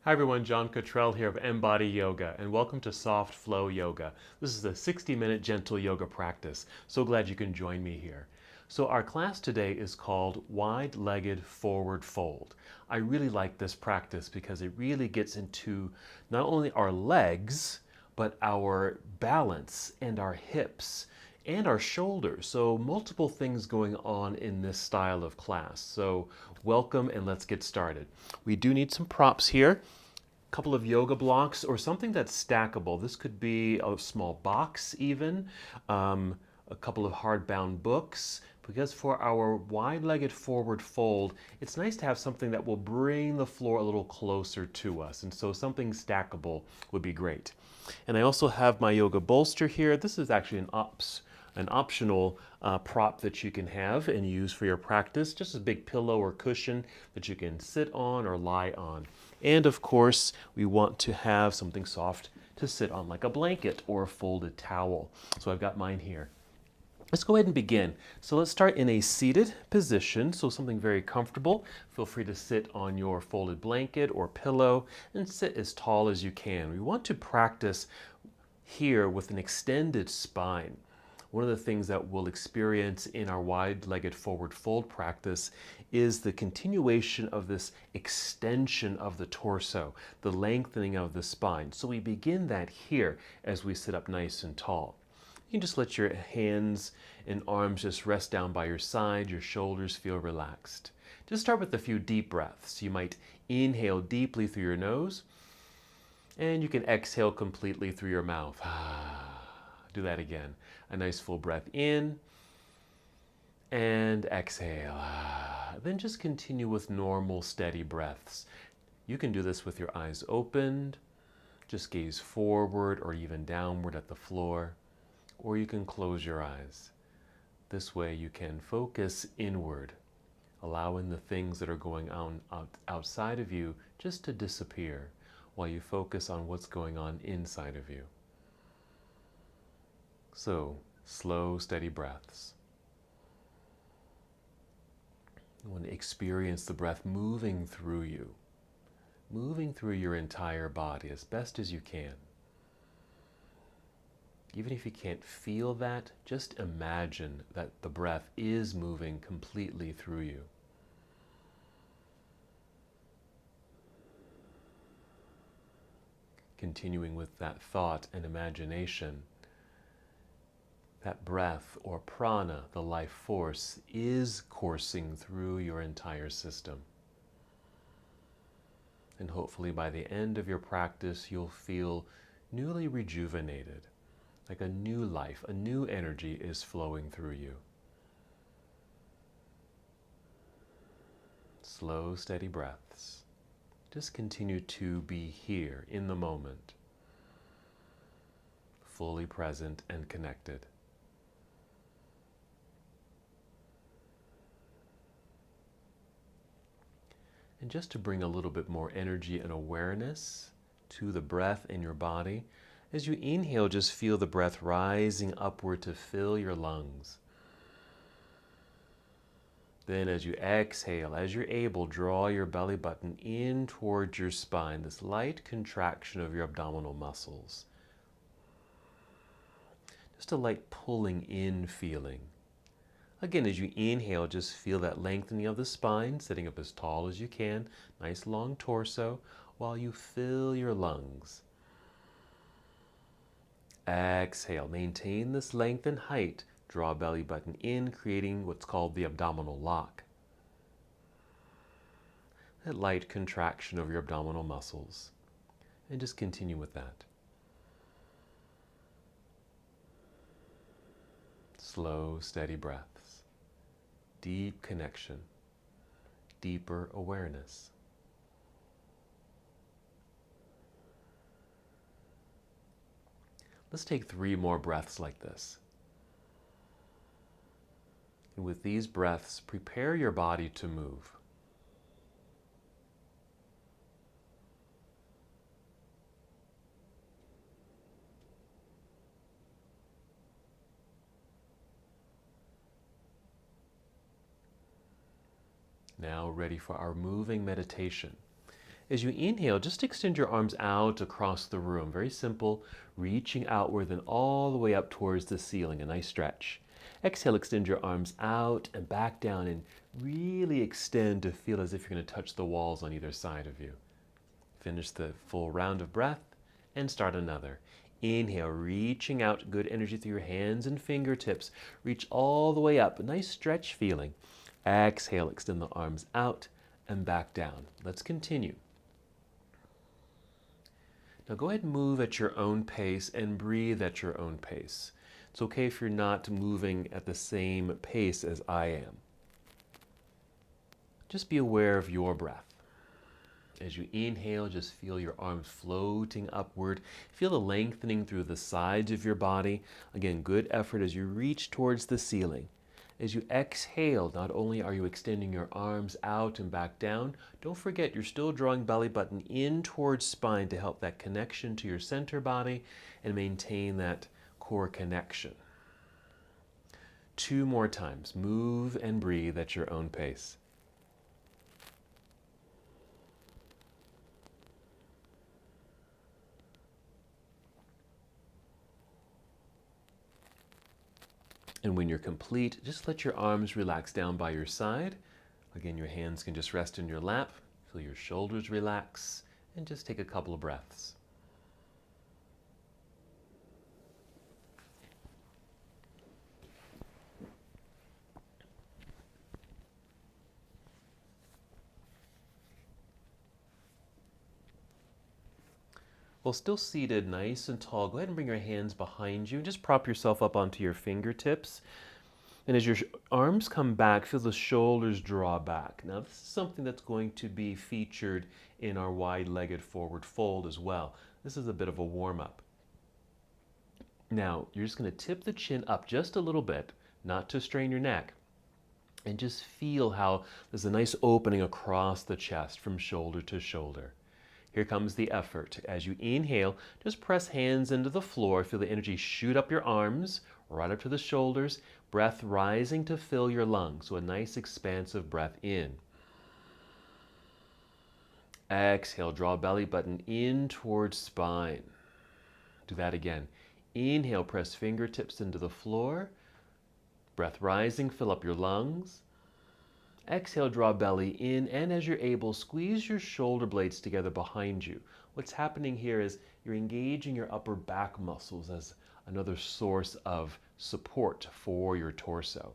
Hi everyone, John Cottrell here of MBODY Yoga, and welcome to Soft Flow Yoga. This is a 60-minute gentle yoga practice. So glad you can join me here. So our class today is called Wide-Legged Forward Fold. I really like this practice because it really gets into not only our legs, but our balance and our hips and our shoulders. So multiple things going on in this style of class. So welcome and let's get started. We do need some props here. A couple of yoga blocks or something that's stackable. This could be a small box even, a couple of hardbound books, because for our wide-legged forward fold, it's nice to have something that will bring the floor a little closer to us. And so something stackable would be great. And I also have my yoga bolster here. This is actually an optional prop that you can have and use for your practice. Just a big pillow or cushion that you can sit on or lie on. And of course, we want to have something soft to sit on, like a blanket or a folded towel. So I've got mine here. Let's go ahead and begin. So let's start in a seated position, so something very comfortable. Feel free to sit on your folded blanket or pillow and sit as tall as you can. We want to practice here with an extended spine. One of the things that we'll experience in our wide-legged forward fold practice is the continuation of this extension of the torso, the lengthening of the spine. So we begin that here as we sit up nice and tall. You can just let your hands and arms just rest down by your side, your shoulders feel relaxed. Just start with a few deep breaths. You might inhale deeply through your nose, and you can exhale completely through your mouth. Do that again. A nice full breath in and exhale. Then just continue with normal, steady breaths. You can do this with your eyes opened. Just gaze forward or even downward at the floor. Or you can close your eyes. This way you can focus inward, allowing the things that are going on outside of you just to disappear while you focus on what's going on inside of you. So, slow, steady breaths. You want to experience the breath moving through you, moving through your entire body as best as you can. Even if you can't feel that, just imagine that the breath is moving completely through you. Continuing with that thought and imagination, that breath or prana, the life force, is coursing through your entire system. And hopefully by the end of your practice, you'll feel newly rejuvenated, like a new life, a new energy is flowing through you. Slow, steady breaths. Just continue to be here in the moment, fully present and connected. And just to bring a little bit more energy and awareness to the breath in your body, as you inhale, just feel the breath rising upward to fill your lungs. Then as you exhale, as you're able, draw your belly button in towards your spine, this light contraction of your abdominal muscles. Just a light pulling in feeling. Again, as you inhale, just feel that lengthening of the spine, sitting up as tall as you can, nice long torso, while you fill your lungs. Exhale, maintain this length and height. Draw belly button in, creating what's called the abdominal lock. That light contraction of your abdominal muscles. And just continue with that. Slow, steady breaths. Deep connection. Deeper awareness. Let's take 3 more breaths like this. And with these breaths, prepare your body to move. Now ready for our moving meditation. As you inhale, just extend your arms out across the room. Very simple, reaching outward then all the way up towards the ceiling, a nice stretch. Exhale, extend your arms out and back down and really extend to feel as if you're going to touch the walls on either side of you. Finish the full round of breath and start another. Inhale, reaching out, good energy through your hands and fingertips. Reach all the way up, a nice stretch feeling. Exhale, extend the arms out and back down. Let's continue. Now go ahead and move at your own pace and breathe at your own pace. It's okay if you're not moving at the same pace as I am. Just be aware of your breath. As you inhale, just feel your arms floating upward. Feel the lengthening through the sides of your body. Again, good effort as you reach towards the ceiling. As you exhale, not only are you extending your arms out and back down, don't forget you're still drawing belly button in towards spine to help that connection to your center body and maintain that core connection. 2 more times. Move and breathe at your own pace. And when you're complete, just let your arms relax down by your side. Again, your hands can just rest in your lap. Feel your shoulders relax, and just take a couple of breaths. While still seated nice and tall, go ahead and bring your hands behind you. Just prop yourself up onto your fingertips. And as your arms come back, feel the shoulders draw back. Now, this is something that's going to be featured in our wide-legged forward fold as well. This is a bit of a warm-up. Now, you're just going to tip the chin up just a little bit, not to strain your neck. And just feel how there's a nice opening across the chest from shoulder to shoulder. Here comes the effort. As you inhale, just press hands into the floor. Feel the energy shoot up your arms, right up to the shoulders. Breath rising to fill your lungs. So a nice expansive breath in. Exhale, draw belly button in towards spine. Do that again. Inhale, press fingertips into the floor. Breath rising, fill up your lungs. Exhale, draw belly in, and as you're able, squeeze your shoulder blades together behind you. What's happening here is you're engaging your upper back muscles as another source of support for your torso.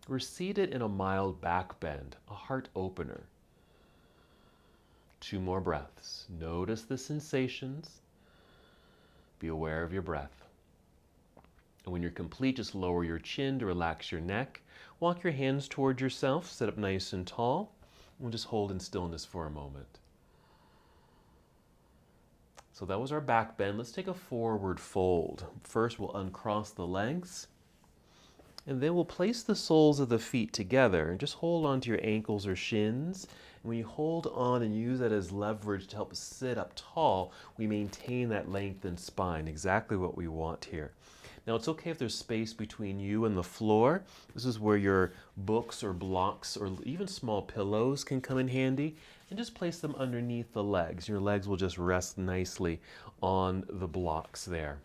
We're seated in a mild back bend, a heart opener. 2 more breaths. Notice the sensations. Be aware of your breath. And when you're complete, just lower your chin to relax your neck. Walk your hands toward yourself, sit up nice and tall. We'll just hold in stillness for a moment. So that was our back bend. Let's take a forward fold. First, we'll uncross the legs. And then we'll place the soles of the feet together and just hold on to your ankles or shins. And when you hold on and use that as leverage to help us sit up tall, we maintain that lengthened spine, exactly what we want here. Now, it's okay if there's space between you and the floor. This is where your books or blocks or even small pillows can come in handy. And just place them underneath the legs. Your legs will just rest nicely on the blocks there.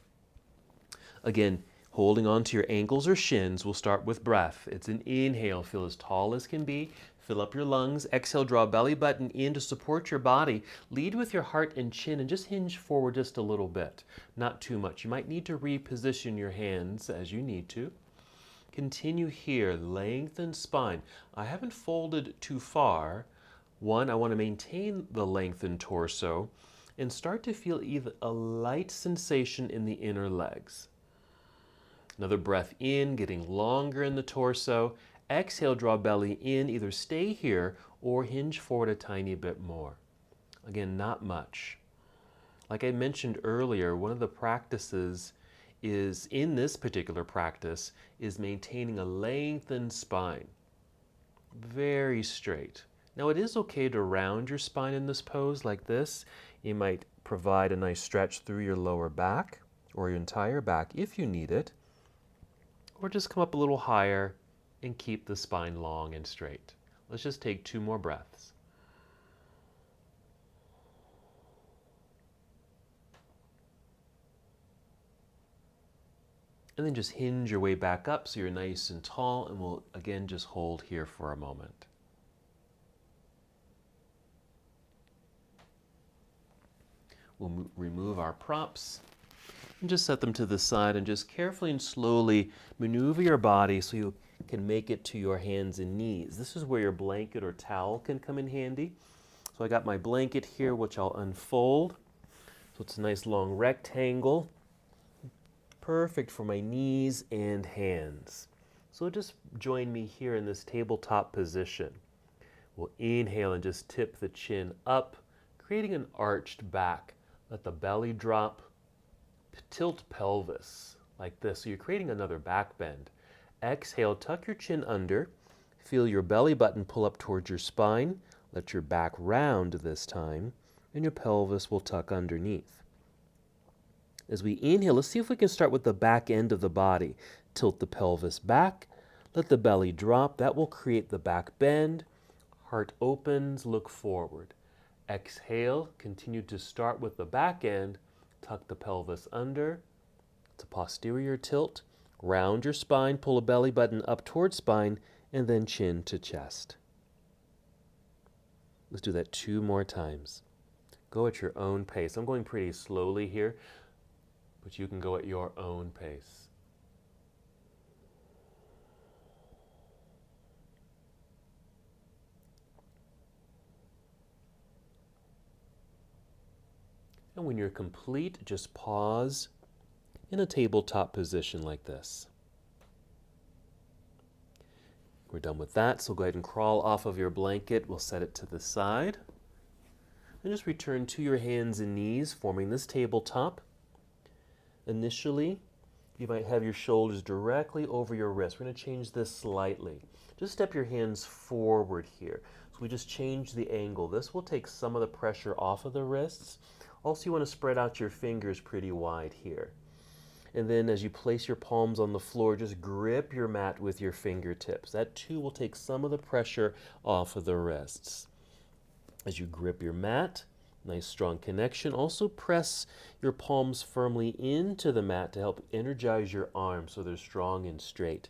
Again, holding on to your ankles or shins, we'll start with breath. It's an inhale, feel as tall as can be. Fill up your lungs. Exhale, draw belly button in to support your body. Lead with your heart and chin and just hinge forward just a little bit. Not too much. You might need to reposition your hands as you need to. Continue here, lengthen spine. I haven't folded too far. One, I want to maintain the lengthened torso and start to feel either a light sensation in the inner legs. Another breath in, getting longer in the torso. Exhale, draw belly in. Either stay here or hinge forward a tiny bit more. Again, not much. Like I mentioned earlier, one of the practices is, in this particular practice, is maintaining a lengthened spine. Very straight. Now, it is okay to round your spine in this pose like this. You might provide a nice stretch through your lower back or your entire back if you need it. Or just come up a little higher and keep the spine long and straight. Let's just take 2 more breaths. And then just hinge your way back up so you're nice and tall, and we'll again just hold here for a moment. We'll remove our props and just set them to the side and just carefully and slowly maneuver your body so you can make it to your hands and knees. This is where your blanket or towel can come in handy. So I got my blanket here, which I'll unfold. So it's a nice long rectangle, perfect for my knees and hands. So just join me here in this tabletop position. We'll inhale and just tip the chin up, creating an arched back. Let the belly drop. Tilt pelvis like this. So you're creating another back bend. Exhale, tuck your chin under. Feel your belly button pull up towards your spine. Let your back round this time, and your pelvis will tuck underneath. As we inhale, let's see if we can start with the back end of the body. Tilt the pelvis back. Let the belly drop. That will create the back bend. Heart opens, look forward. Exhale, continue to start with the back end. Tuck the pelvis under. It's a posterior tilt. Round your spine, pull a belly button up towards spine, and then chin to chest. Let's do that 2 more times. Go at your own pace. I'm going pretty slowly here, but you can go at your own pace. And when you're complete, just pause in a tabletop position like this. We're done with that, so go ahead and crawl off of your blanket. We'll set it to the side. And just return to your hands and knees, forming this tabletop. Initially, you might have your shoulders directly over your wrists. We're going to change this slightly. Just step your hands forward here. So we just change the angle. This will take some of the pressure off of the wrists. Also, you want to spread out your fingers pretty wide here. And then as you place your palms on the floor, just grip your mat with your fingertips. That too will take some of the pressure off of the wrists. As you grip your mat, nice strong connection. Also press your palms firmly into the mat to help energize your arms so they're strong and straight.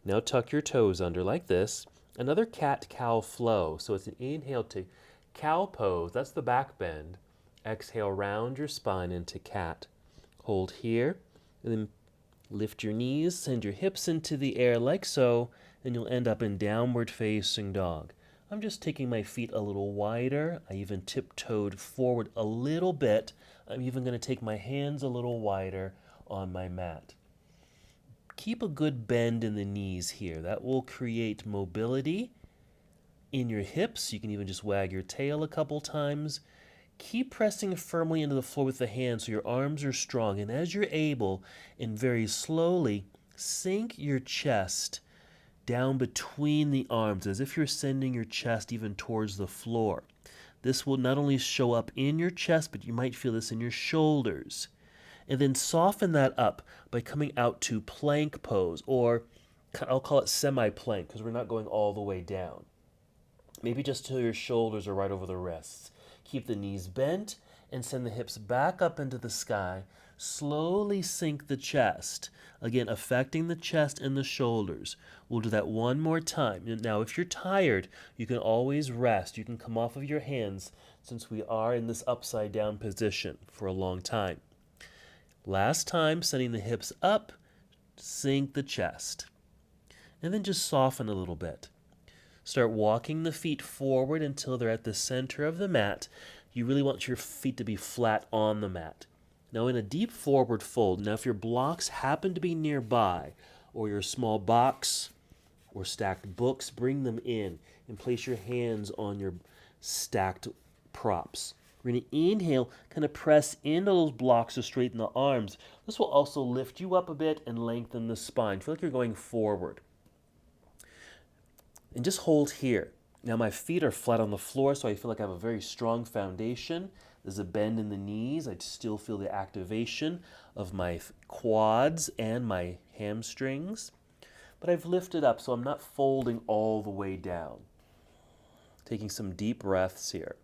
Now tuck your toes under like this. Another cat-cow flow. So it's an inhale to cow pose. That's the back bend. Exhale, round your spine into cat. Hold here, and then lift your knees, send your hips into the air like so, and you'll end up in downward facing dog. I'm just taking my feet a little wider. I even tiptoed forward a little bit. I'm even going to take my hands a little wider on my mat. Keep a good bend in the knees here. That will create mobility in your hips. You can even just wag your tail a couple times. Keep pressing firmly into the floor with the hands so your arms are strong. And as you're able, and very slowly, sink your chest down between the arms as if you're sending your chest even towards the floor. This will not only show up in your chest, but you might feel this in your shoulders. And then soften that up by coming out to plank pose, or I'll call it semi-plank because we're not going all the way down. Maybe just till your shoulders are right over the wrists. Keep the knees bent and send the hips back up into the sky. Slowly sink the chest. Again, affecting the chest and the shoulders. We'll do that one more time. Now, if you're tired, you can always rest. You can come off of your hands since we are in this upside down position for a long time. Last time, sending the hips up, sink the chest. And then just soften a little bit. Start walking the feet forward until they're at the center of the mat. You really want your feet to be flat on the mat. Now in a deep forward fold, now if your blocks happen to be nearby, or your small box or stacked books, bring them in and place your hands on your stacked props. We're going to inhale, kind of press into those blocks to straighten the arms. This will also lift you up a bit and lengthen the spine. Feel like you're going forward. And just hold here. Now my feet are flat on the floor, so I feel like I have a very strong foundation. There's a bend in the knees. I still feel the activation of my quads and my hamstrings. But I've lifted up, so I'm not folding all the way down. Taking some deep breaths here.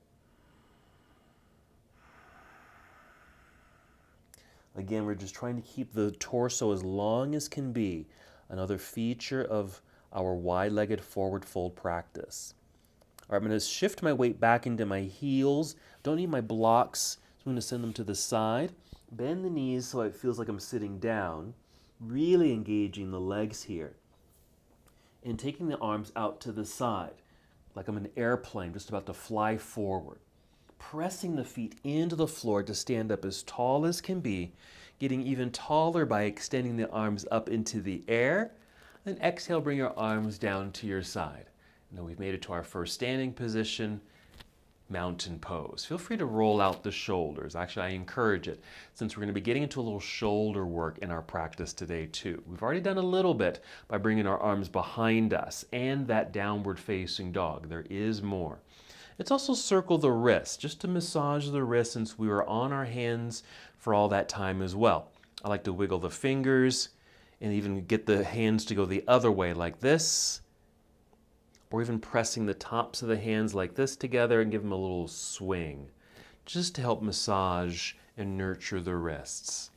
Again, we're just trying to keep the torso as long as can be. Another feature of our wide-legged forward fold practice. All right, I'm going to shift my weight back into my heels. Don't need my blocks, so I'm going to send them to the side. Bend the knees so it feels like I'm sitting down, really engaging the legs here. And taking the arms out to the side, like I'm an airplane just about to fly forward. Pressing the feet into the floor to stand up as tall as can be, getting even taller by extending the arms up into the air. Then exhale, bring your arms down to your side. Now we've made it to our first standing position, mountain pose. Feel free to roll out the shoulders. Actually, I encourage it, since we're going to be getting into a little shoulder work in our practice today too. We've already done a little bit by bringing our arms behind us and that downward facing dog. There is more. Let's also circle the wrists, just to massage the wrists, since we were on our hands for all that time as well. I like to wiggle the fingers and even get the hands to go the other way like this, or even pressing the tops of the hands like this together and give them a little swing, just to help massage and nurture the wrists.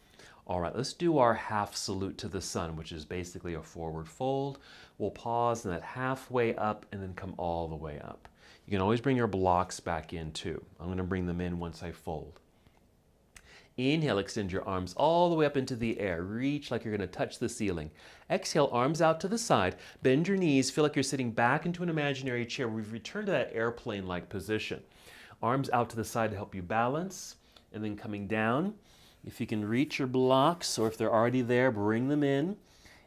All right, let's do our half salute to the sun, which is basically a forward fold. We'll pause in that halfway up and then come all the way up. You can always bring your blocks back in too. I'm going to bring them in once I fold. Inhale, extend your arms all the way up into the air. Reach like you're going to touch the ceiling. Exhale, arms out to the side. Bend your knees. Feel like you're sitting back into an imaginary chair. We've returned to that airplane-like position. Arms out to the side to help you balance. And then coming down. If you can reach your blocks, or if they're already there, bring them in.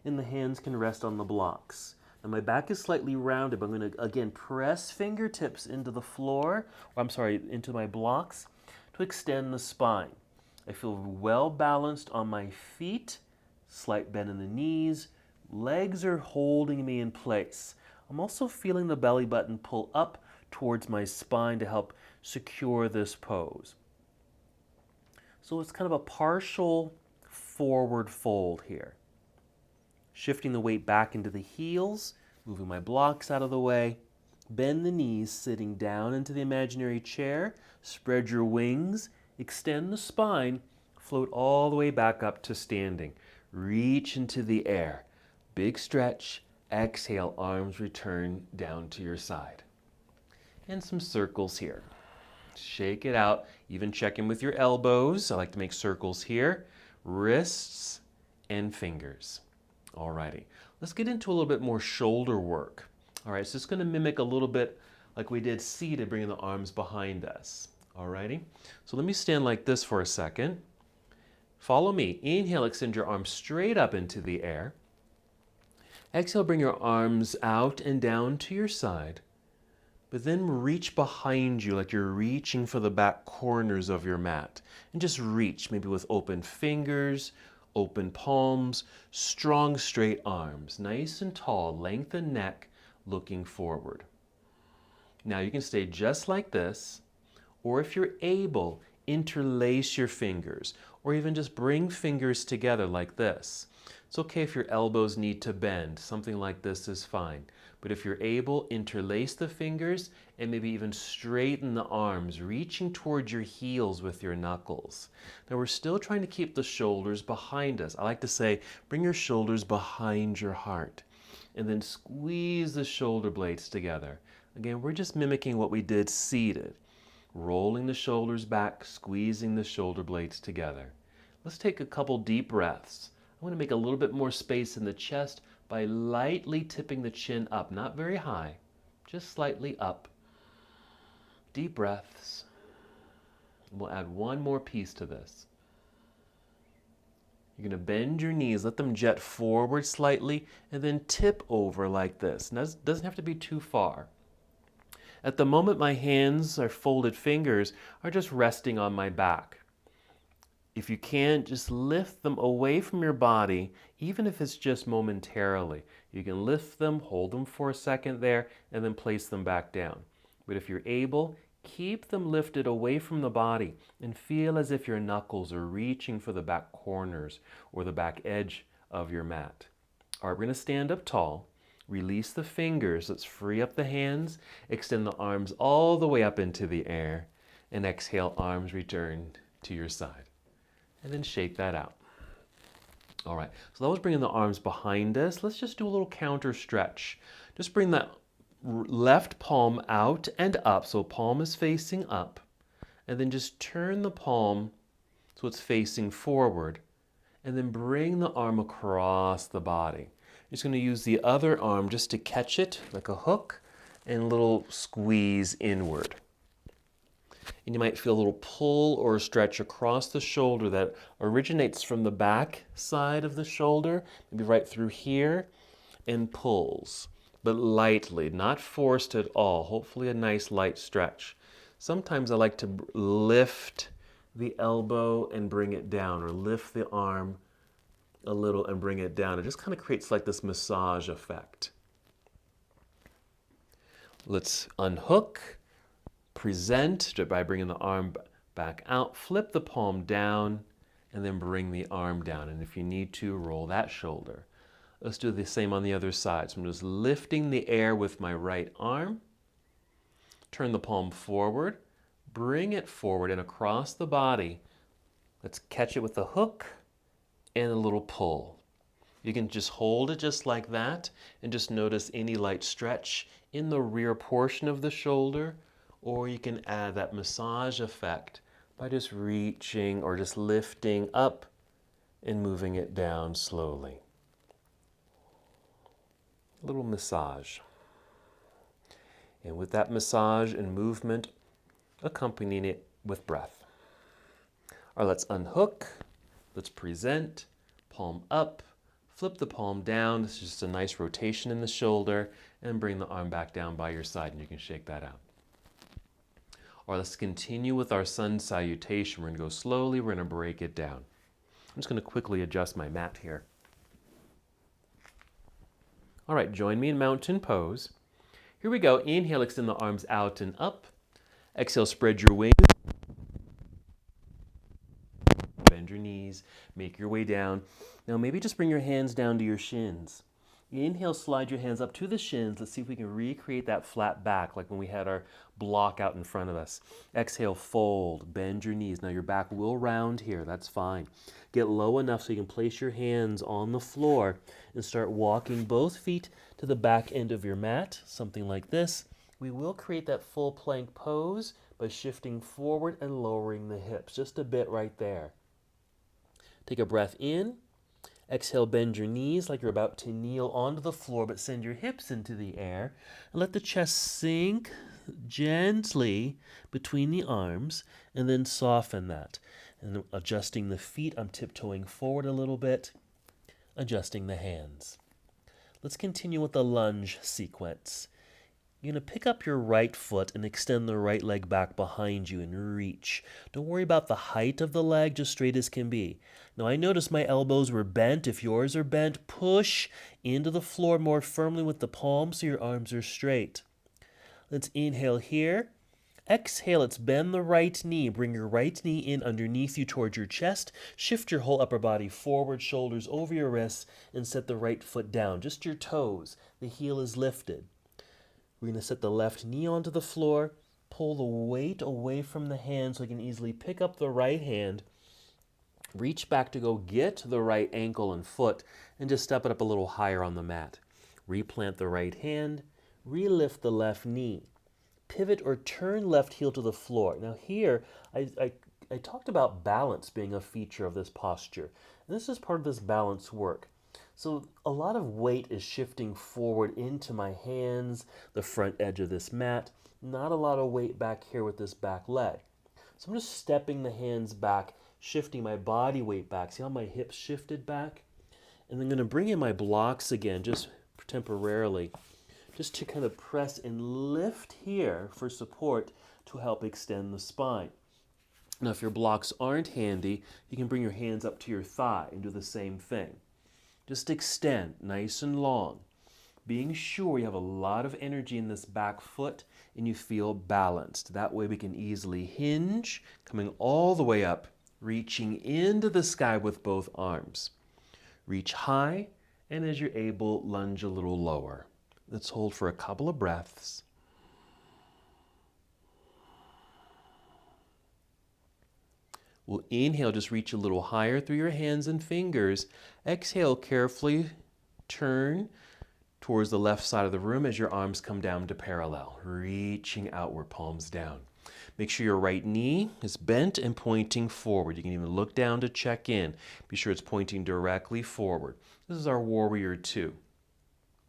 And the hands can rest on the blocks. Now my back is slightly rounded, but I'm going to, again, press fingertips into the floor, into my blocks to extend the spine. I feel well balanced on my feet, slight bend in the knees, legs are holding me in place. I'm also feeling the belly button pull up towards my spine to help secure this pose. So it's kind of a partial forward fold here. Shifting the weight back into the heels, moving my blocks out of the way. Bend the knees, sitting down into the imaginary chair. Spread your wings, extend the spine, float all the way back up to standing. Reach into the air. Big stretch. Exhale, arms return down to your side. And some circles here. Shake it out. Even check in with your elbows. I like to make circles here. Wrists and fingers. Alrighty, let's get into a little bit more shoulder work. All right, so it's going to mimic a little bit like we did seated, bringing the arms behind us. Alrighty, so let me stand like this for a second. Follow me. Inhale, extend your arms straight up into the air. Exhale, bring your arms out and down to your side. But then reach behind you like you're reaching for the back corners of your mat. And just reach, maybe with open fingers, open palms, strong straight arms, nice and tall, lengthen neck, looking forward. Now you can stay just like this, or if you're able, interlace your fingers, or even just bring fingers together like this. It's okay if your elbows need to bend, something like this is fine. But if you're able, interlace the fingers and maybe even straighten the arms, reaching towards your heels with your knuckles. Now we're still trying to keep the shoulders behind us. I like to say, bring your shoulders behind your heart and then squeeze the shoulder blades together. Again, we're just mimicking what we did seated. Rolling the shoulders back, squeezing the shoulder blades together. Let's take a couple deep breaths. I'm going to make a little bit more space in the chest by lightly tipping the chin up, not very high, just slightly up. Deep breaths. We'll add one more piece to this. You're going to bend your knees, let them jet forward slightly, and then tip over like this. Now, it doesn't have to be too far. At the moment, my hands, or folded fingers, are just resting on my back. If you can, just lift them away from your body, even if it's just momentarily. You can lift them, hold them for a second there, and then place them back down. But if you're able, keep them lifted away from the body and feel as if your knuckles are reaching for the back corners or the back edge of your mat. All right, we're going to stand up tall. Release the fingers. Let's free up the hands. Extend the arms all the way up into the air. And exhale, arms returned to your side. and then shake that out. All right, so that was bringing the arms behind us. Let's just do a little counter stretch. Just bring that left palm out and up, so palm is facing up, and then just turn the palm so it's facing forward, and then bring the arm across the body. You're just going to use the other arm just to catch it like a hook and a little squeeze inward. And you might feel a little pull or stretch across the shoulder that originates from the back side of the shoulder, maybe right through here, and pulls, but lightly, not forced at all. Hopefully a nice light stretch. Sometimes I like to lift the elbow and bring it down, or lift the arm a little and bring it down. It just kind of creates like this massage effect. Let's unhook, present by bringing the arm back out, flip the palm down, and then bring the arm down. And if you need to, roll that shoulder. Let's do the same on the other side. So I'm just lifting the air with my right arm, turn the palm forward, bring it forward and across the body. Let's catch it with a hook and a little pull. You can just hold it just like that and just notice any light stretch in the rear portion of the shoulder, or you can add that massage effect by just reaching or just lifting up and moving it down slowly. A little massage. And with that massage and movement, accompanying it with breath. All right, let's unhook, let's present, palm up, flip the palm down. This is just a nice rotation in the shoulder, and bring the arm back down by your side, and you can shake that out. All right, let's continue with our sun salutation. We're going to go slowly. We're going to break it down. I'm just going to quickly adjust my mat here. All right, join me in mountain pose. Here we go. Inhale, extend the arms out and up. Exhale, spread your wings. Bend your knees, make your way down. Now maybe just bring your hands down to your shins. Inhale, slide your hands up to the shins. Let's see if we can recreate that flat back like when we had our block out in front of us. Exhale, fold, bend your knees. Now your back will round here, that's fine. Get low enough so you can place your hands on the floor and start walking both feet to the back end of your mat, something like this. We will create that full plank pose by shifting forward and lowering the hips, just a bit right there. Take a breath in. Exhale, bend your knees like you're about to kneel onto the floor, but send your hips into the air. And let the chest sink gently between the arms, and then soften that. And adjusting the feet, I'm tiptoeing forward a little bit, adjusting the hands. Let's continue with the lunge sequence. You're going to pick up your right foot and extend the right leg back behind you and reach. Don't worry about the height of the leg, just straight as can be. Now I noticed my elbows were bent. If yours are bent, push into the floor more firmly with the palms so your arms are straight. Let's inhale here. Exhale, let's bend the right knee. Bring your right knee in underneath you towards your chest. Shift your whole upper body forward, shoulders over your wrists, and set the right foot down. Just your toes. The heel is lifted. We're going to set the left knee onto the floor, pull the weight away from the hand so I can easily pick up the right hand, reach back to go get the right ankle and foot, and just step it up a little higher on the mat. Replant the right hand, relift the left knee. Pivot or turn left heel to the floor. Now here, I talked about balance being a feature of this posture. And this is part of this balance work. So a lot of weight is shifting forward into my hands, the front edge of this mat. Not a lot of weight back here with this back leg. So I'm just stepping the hands back, shifting my body weight back. See how my hips shifted back? And I'm going to bring in my blocks again, just temporarily, just to kind of press and lift here for support to help extend the spine. Now if your blocks aren't handy, you can bring your hands up to your thigh and do the same thing. Just extend nice and long, being sure you have a lot of energy in this back foot and you feel balanced. That way we can easily hinge, coming all the way up, reaching into the sky with both arms. Reach high, and as you're able, lunge a little lower. Let's hold for a couple of breaths. We'll inhale, just reach a little higher through your hands and fingers. Exhale, carefully turn towards the left side of the room as your arms come down to parallel, reaching outward, palms down. Make sure your right knee is bent and pointing forward. You can even look down to check in. Be sure it's pointing directly forward. This is our warrior two.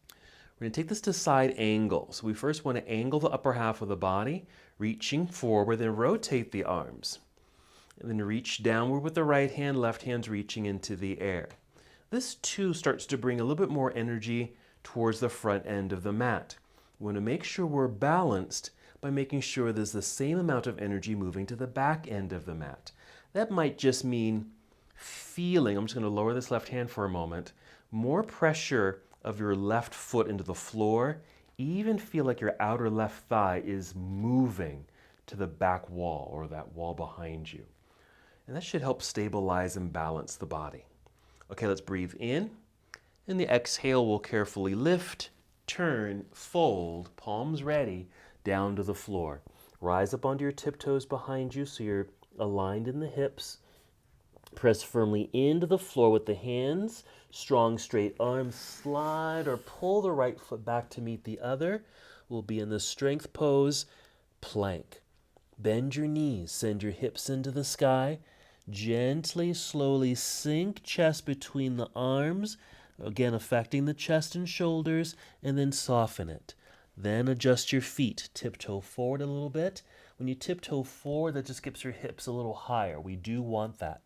We're going to take this to side angle. So we first want to angle the upper half of the body, reaching forward, then rotate the arms. And then reach downward with the right hand, left hand's reaching into the air. This too starts to bring a little bit more energy towards the front end of the mat. We want to make sure we're balanced by making sure there's the same amount of energy moving to the back end of the mat. That might just mean feeling, I'm just going to lower this left hand for a moment, more pressure of your left foot into the floor, even feel like your outer left thigh is moving to the back wall or that wall behind you. And that should help stabilize and balance the body. Okay, let's breathe in. And the exhale will carefully lift, turn, fold, palms ready, down to the floor. Rise up onto your tiptoes behind you so you're aligned in the hips. Press firmly into the floor with the hands. Strong, straight arms. Slide or pull the right foot back to meet the other. We'll be in the strength pose, plank. Bend your knees. Send your hips into the sky. Gently, slowly sink chest between the arms. Again, affecting the chest and shoulders, and then soften it. Then adjust your feet. Tiptoe forward a little bit. When you tiptoe forward, that just gets your hips a little higher. We do want that.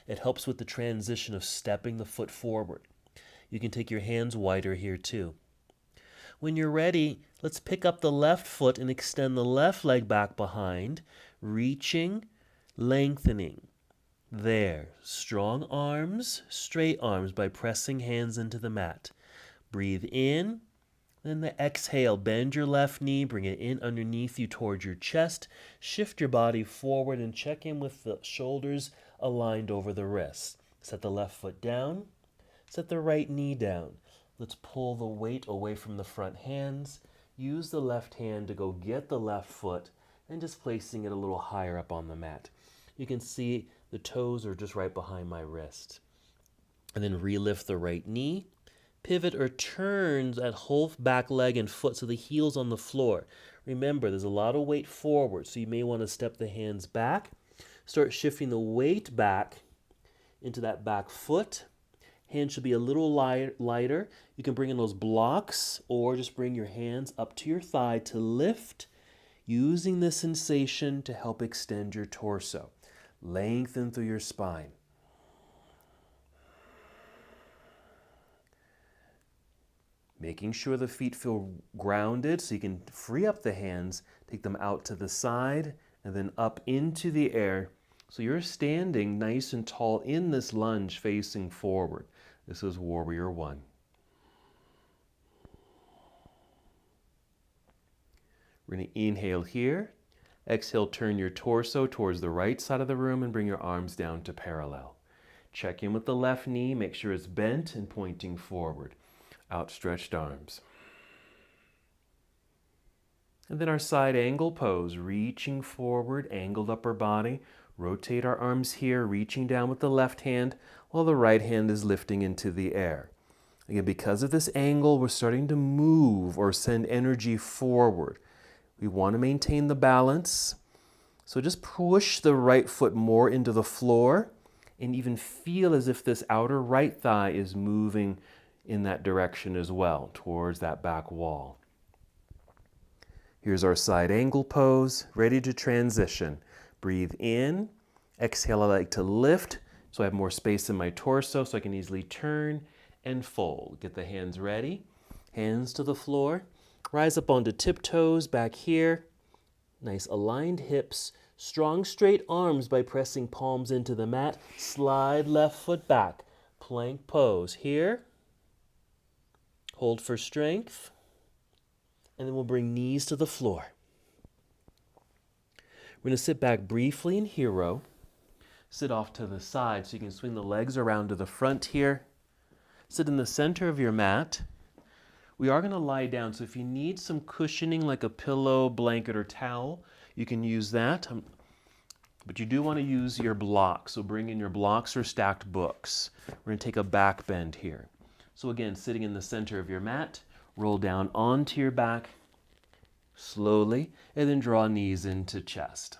It helps with the transition of stepping the foot forward. You can take your hands wider here too. When you're ready, let's pick up the left foot and extend the left leg back behind, reaching, lengthening. There. Strong arms, straight arms by pressing hands into the mat. Breathe in. Then the exhale, bend your left knee, bring it in underneath you towards your chest. Shift your body forward and check in with the shoulders aligned over the wrists. Set the left foot down. Set the right knee down. Let's pull the weight away from the front hands. Use the left hand to go get the left foot and just placing it a little higher up on the mat. You can see the toes are just right behind my wrist. And then relift the right knee. Pivot or turn that whole back leg and foot so the heel's on the floor. Remember, there's a lot of weight forward, so you may want to step the hands back. Start shifting the weight back into that back foot. Hands should be a little lighter. You can bring in those blocks or just bring your hands up to your thigh to lift, using the sensation to help extend your torso. Lengthen through your spine. Making sure the feet feel grounded so you can free up the hands, take them out to the side, and then up into the air. So you're standing nice and tall in this lunge facing forward. This is Warrior One. We're going to inhale here. Exhale, turn your torso towards the right side of the room and bring your arms down to parallel. Check in with the left knee. Make sure it's bent and pointing forward. Outstretched arms. And then our side angle pose, reaching forward, angled upper body. Rotate our arms here, reaching down with the left hand while the right hand is lifting into the air. Again, because of this angle, we're starting to move or send energy forward. We want to maintain the balance. So just push the right foot more into the floor and even feel as if this outer right thigh is moving in that direction as well, towards that back wall. Here's our side angle pose, ready to transition. Breathe in. Exhale, I like to lift so I have more space in my torso so I can easily turn and fold. Get the hands ready. Hands to the floor. Rise up onto tiptoes back here. Nice aligned hips. Strong straight arms by pressing palms into the mat. Slide left foot back. Plank pose here. Hold for strength. And then we'll bring knees to the floor. We're going to sit back briefly in hero. Sit off to the side so you can swing the legs around to the front here. Sit in the center of your mat. We are going to lie down, so if you need some cushioning like a pillow, blanket, or towel, you can use that. But you do want to use your blocks. So bring in your blocks or stacked books. We're going to take a back bend here. So again, sitting in the center of your mat, roll down onto your back slowly, and then draw knees into chest.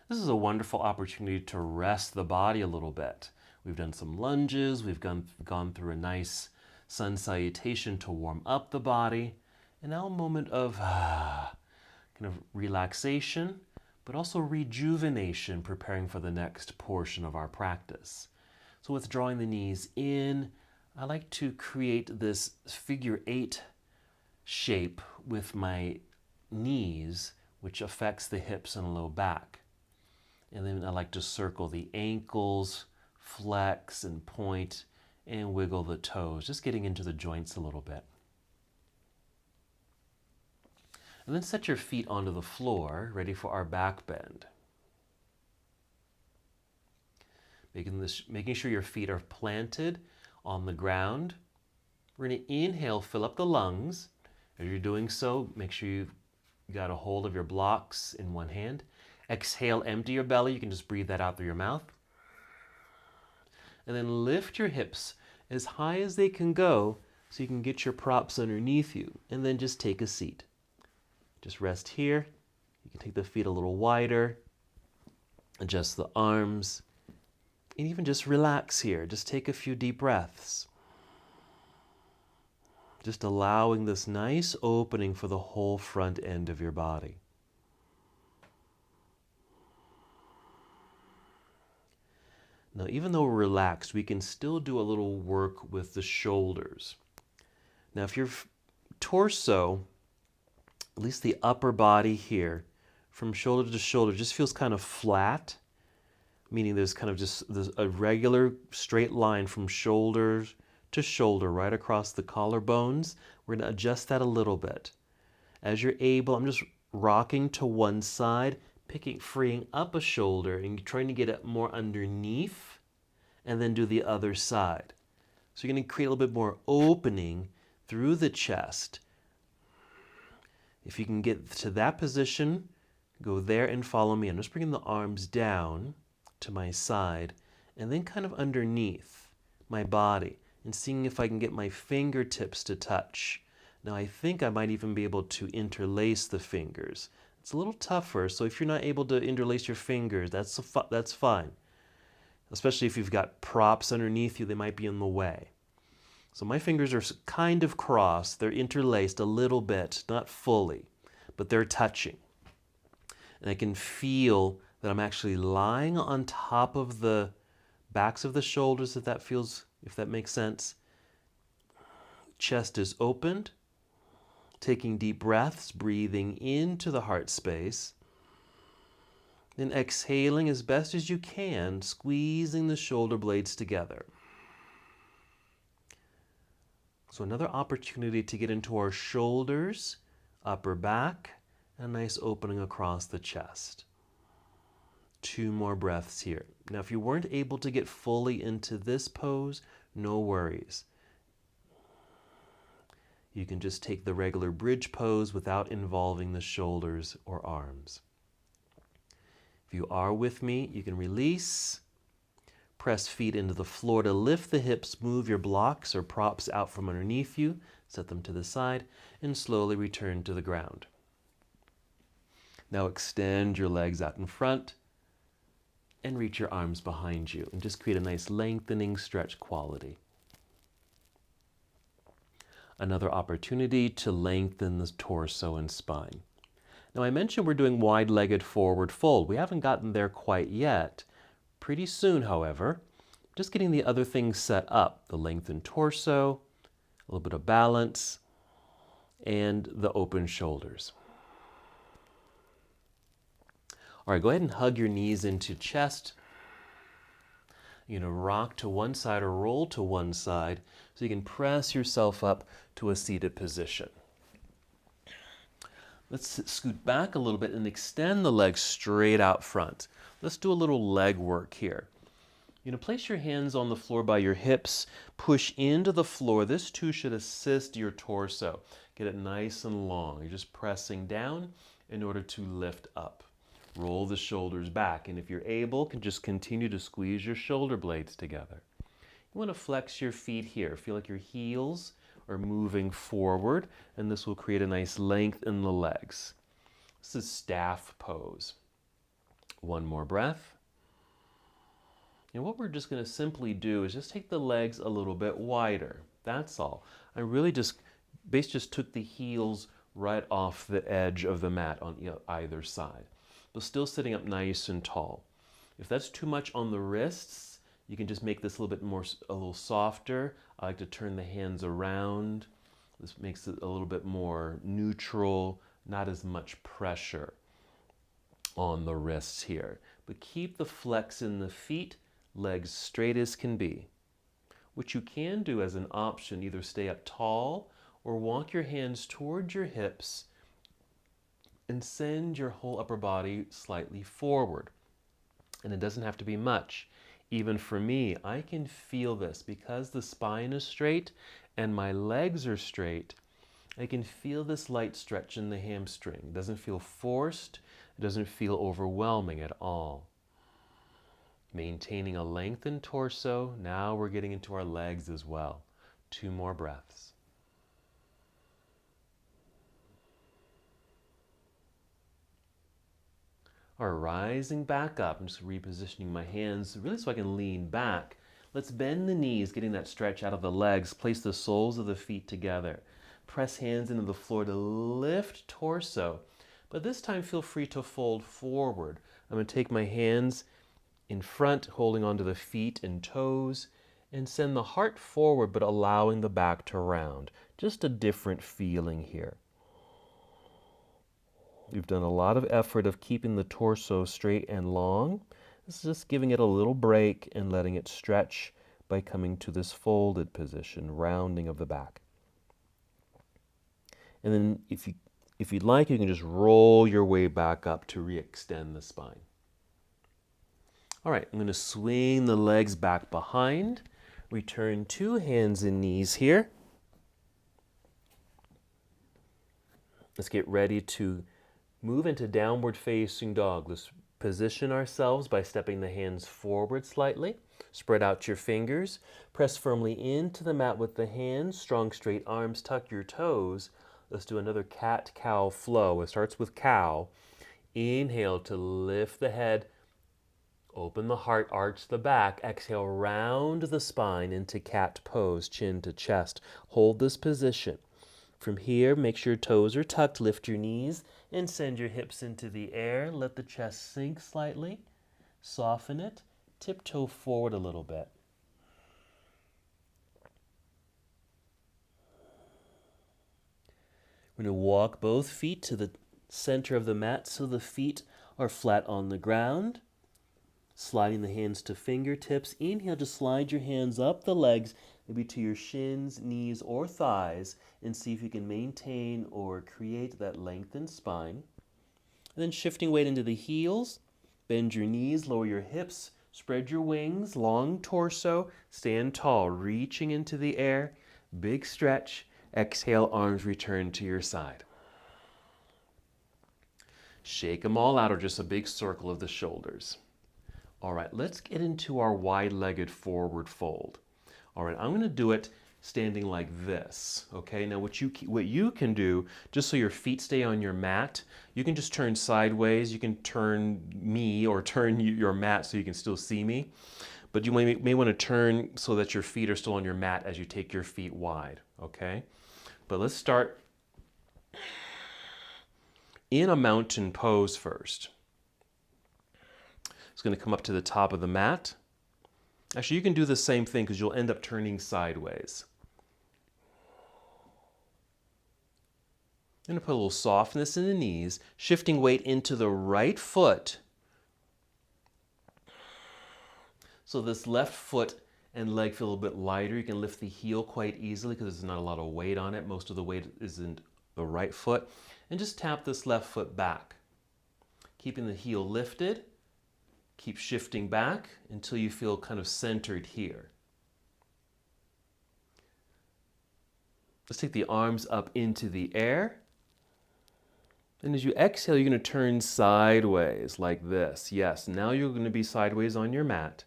This is a wonderful opportunity to rest the body a little bit. We've done some lunges, we've gone through a nice sun salutation to warm up the body, and now a moment of kind of relaxation, but also rejuvenation, preparing for the next portion of our practice. So with drawing the knees in, I like to create this figure 8 shape with my knees, which affects the hips and low back. And then I like to circle the ankles, flex and point, and wiggle the toes, just getting into the joints a little bit. And then set your feet onto the floor, ready for our back bend. Making sure your feet are planted on the ground. We're going to inhale, fill up the lungs. As you're doing so, make sure you've got a hold of your blocks in one hand. Exhale, empty your belly. You can just breathe that out through your mouth. And then lift your hips as high as they can go so you can get your props underneath you. And then just take a seat. Just rest here. You can take the feet a little wider. Adjust the arms. And even just relax here. Just take a few deep breaths. Just allowing this nice opening for the whole front end of your body. Now, even though we're relaxed, we can still do a little work with the shoulders. Now, if your torso, at least the upper body here, from shoulder to shoulder, just feels kind of flat, meaning there's kind of just a regular straight line from shoulders to shoulder right across the collarbones, we're going to adjust that a little bit. As you're able, I'm just rocking to one side, freeing up a shoulder and trying to get it more underneath, and then do the other side. So you're going to create a little bit more opening through the chest. If you can get to that position, go there and follow me. I'm just bringing the arms down to my side and then kind of underneath my body and seeing if I can get my fingertips to touch. Now I think I might even be able to interlace the fingers. It's a little tougher, so if you're not able to interlace your fingers, that's fine. Especially if you've got props underneath you, they might be in the way. So my fingers are kind of crossed. They're interlaced a little bit, not fully, but they're touching. And I can feel that I'm actually lying on top of the backs of the shoulders, if that makes sense. Chest is opened. Taking deep breaths, breathing into the heart space. Then exhaling as best as you can, squeezing the shoulder blades together. So another opportunity to get into our shoulders, upper back, and a nice opening across the chest. 2 more breaths here. Now, if you weren't able to get fully into this pose, no worries. You can just take the regular bridge pose without involving the shoulders or arms. If you are with me, you can release. Press feet into the floor to lift the hips. Move your blocks or props out from underneath you. Set them to the side and slowly return to the ground. Now extend your legs out in front and reach your arms behind you and just create a nice lengthening stretch quality. Another opportunity to lengthen the torso and spine. Now I mentioned we're doing wide-legged forward fold. We haven't gotten there quite yet. Pretty soon, however, just getting the other things set up. The lengthened torso, a little bit of balance, and the open shoulders. All right, go ahead and hug your knees into chest. You're going to rock to one side or roll to one side so you can press yourself up to a seated position. Let's scoot back a little bit and extend the legs straight out front. Let's do a little leg work here. You're going to place your hands on the floor by your hips, push into the floor. This too should assist your torso. Get it nice and long. You're just pressing down in order to lift up. Roll the shoulders back, and if you're able, can just continue to squeeze your shoulder blades together. You want to flex your feet here. Feel like your heels are moving forward, and this will create a nice length in the legs. This is staff pose. One more breath. And what we're just going to simply do is just take the legs a little bit wider. That's all. I really just took the heels right off the edge of the mat on either side, but still sitting up nice and tall. If that's too much on the wrists, you can just make this a little softer. I like to turn the hands around. This makes it a little bit more neutral, not as much pressure on the wrists here. But keep the flex in the feet, legs straight as can be. What you can do as an option, either stay up tall or walk your hands towards your hips and send your whole upper body slightly forward. And it doesn't have to be much. Even for me, I can feel this because the spine is straight and my legs are straight. I can feel this light stretch in the hamstring. It doesn't feel forced. It doesn't feel overwhelming at all. Maintaining a lengthened torso. Now we're getting into our legs as well. 2 more breaths. All right, rising back up. I'm just repositioning my hands really so I can lean back. Let's bend the knees, getting that stretch out of the legs. Place the soles of the feet together. Press hands into the floor to lift torso. But this time feel free to fold forward. I'm going to take my hands in front, holding onto the feet and toes, and send the heart forward, but allowing the back to round. Just a different feeling here. We've done a lot of effort of keeping the torso straight and long. This is just giving it a little break and letting it stretch by coming to this folded position, rounding of the back. And then if you'd like, you can just roll your way back up to re-extend the spine. All right, I'm going to swing the legs back behind. Return to hands and knees here. Let's get ready to move into downward facing dog. Let's position ourselves by stepping the hands forward slightly. Spread out your fingers. Press firmly into the mat with the hands. Strong straight arms. Tuck your toes. Let's do another cat-cow flow. It starts with cow. Inhale to lift the head. Open the heart, arch the back. Exhale, round the spine into cat pose, chin to chest. Hold this position. From here, make sure your toes are tucked. Lift your knees and send your hips into the air. Let the chest sink slightly. Soften it. Tiptoe forward a little bit. We're going to walk both feet to the center of the mat so the feet are flat on the ground. Sliding the hands to fingertips. Inhale to slide your hands up the legs, maybe to your shins, knees, or thighs, and see if you can maintain or create that lengthened spine. And then shifting weight into the heels. Bend your knees, lower your hips, spread your wings, long torso, stand tall, reaching into the air. Big stretch. Exhale, arms return to your side. Shake them all out, or just a big circle of the shoulders. All right, let's get into our wide-legged forward fold. All right, I'm going to do it standing like this, okay? Now what you can do, just so your feet stay on your mat, you can just turn sideways. You can turn me or turn your mat so you can still see me. But you may want to turn so that your feet are still on your mat as you take your feet wide, okay? But let's start in a mountain pose first. It's going to come up to the top of the mat. Actually, you can do the same thing because you'll end up turning sideways. I'm going to put a little softness in the knees, shifting weight into the right foot. So this left foot and leg feel a little bit lighter. You can lift the heel quite easily because there's not a lot of weight on it. Most of the weight is in the right foot. And just tap this left foot back. Keeping the heel lifted. Keep shifting back until you feel kind of centered here. Let's take the arms up into the air And as you exhale, you're going to turn sideways like this. Yes, now you're going to be sideways on your mat.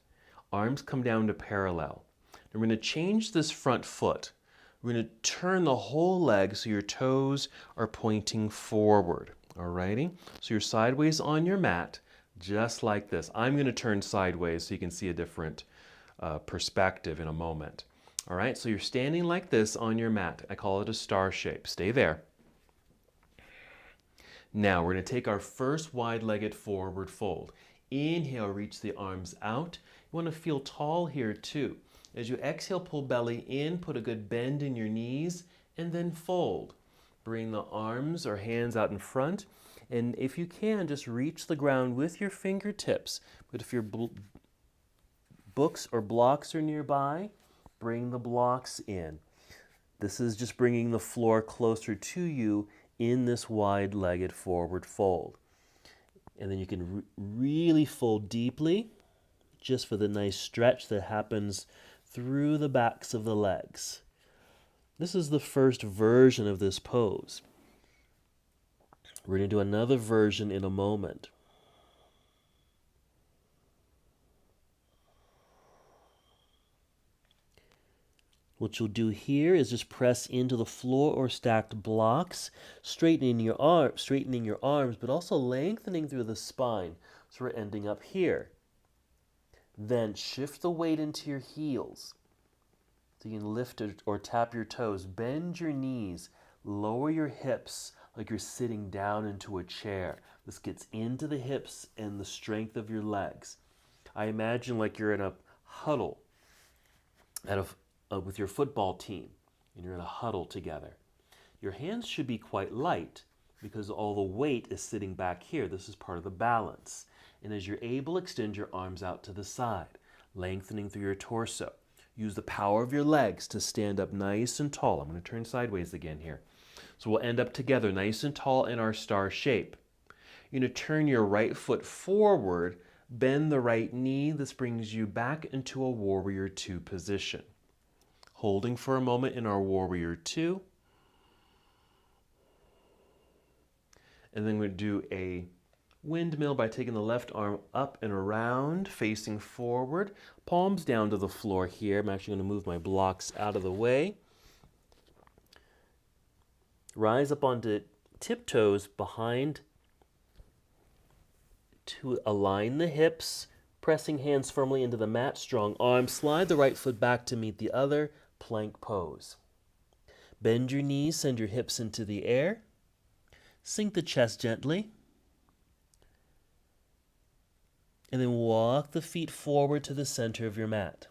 Arms come down to parallel. And we're going to change this front foot. We're going to turn the whole leg so your toes are pointing forward. Alrighty? So you're sideways on your mat, just like this. I'm going to turn sideways so you can see a different perspective in a moment. All right, so you're standing like this on your mat. I call it a star shape. Stay there. Now we're going to take our first wide-legged forward fold. Inhale, reach the arms out. You want to feel tall here too. As you exhale, pull belly in, put a good bend in your knees, and then fold. Bring the arms or hands out in front, and if you can, just reach the ground with your fingertips. But if your books or blocks are nearby, bring the blocks in. This is just bringing the floor closer to you in this wide-legged forward fold. And then you can really fold deeply, just for the nice stretch that happens through the backs of the legs. This is the first version of this pose. We're going to do another version in a moment. What you'll do here is just press into the floor or stacked blocks, straightening your arms, but also lengthening through the spine. So we're ending up here. Then shift the weight into your heels. So you can lift or tap your toes, bend your knees, lower your hips like you're sitting down into a chair. This gets into the hips and the strength of your legs. I imagine like you're in a huddle with your football team, and you're in a huddle together. Your hands should be quite light because all the weight is sitting back here. This is part of the balance. And as you're able, extend your arms out to the side, lengthening through your torso. Use the power of your legs to stand up nice and tall. I'm going to turn sideways again here. So we'll end up together nice and tall in our star shape. You're going to turn your right foot forward, bend the right knee. This brings you back into a warrior two position. Holding for a moment in our warrior two. And then we're going to do a windmill by taking the left arm up and around, facing forward. Palms down to the floor here. I'm actually going to move my blocks out of the way. Rise up onto tiptoes behind to align the hips, pressing hands firmly into the mat, strong arms. Slide the right foot back to meet the other, plank pose. Bend your knees, send your hips into the air. Sink the chest gently. And then walk the feet forward to the center of your mat.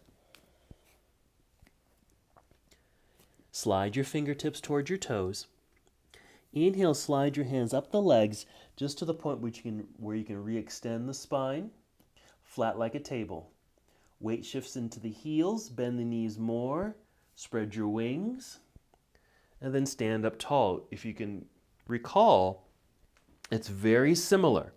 Slide your fingertips towards your toes. Inhale, slide your hands up the legs just to the point where you can re-extend the spine, flat like a table. Weight shifts into the heels, bend the knees more, spread your wings, and then stand up tall. If you can recall, it's very similar.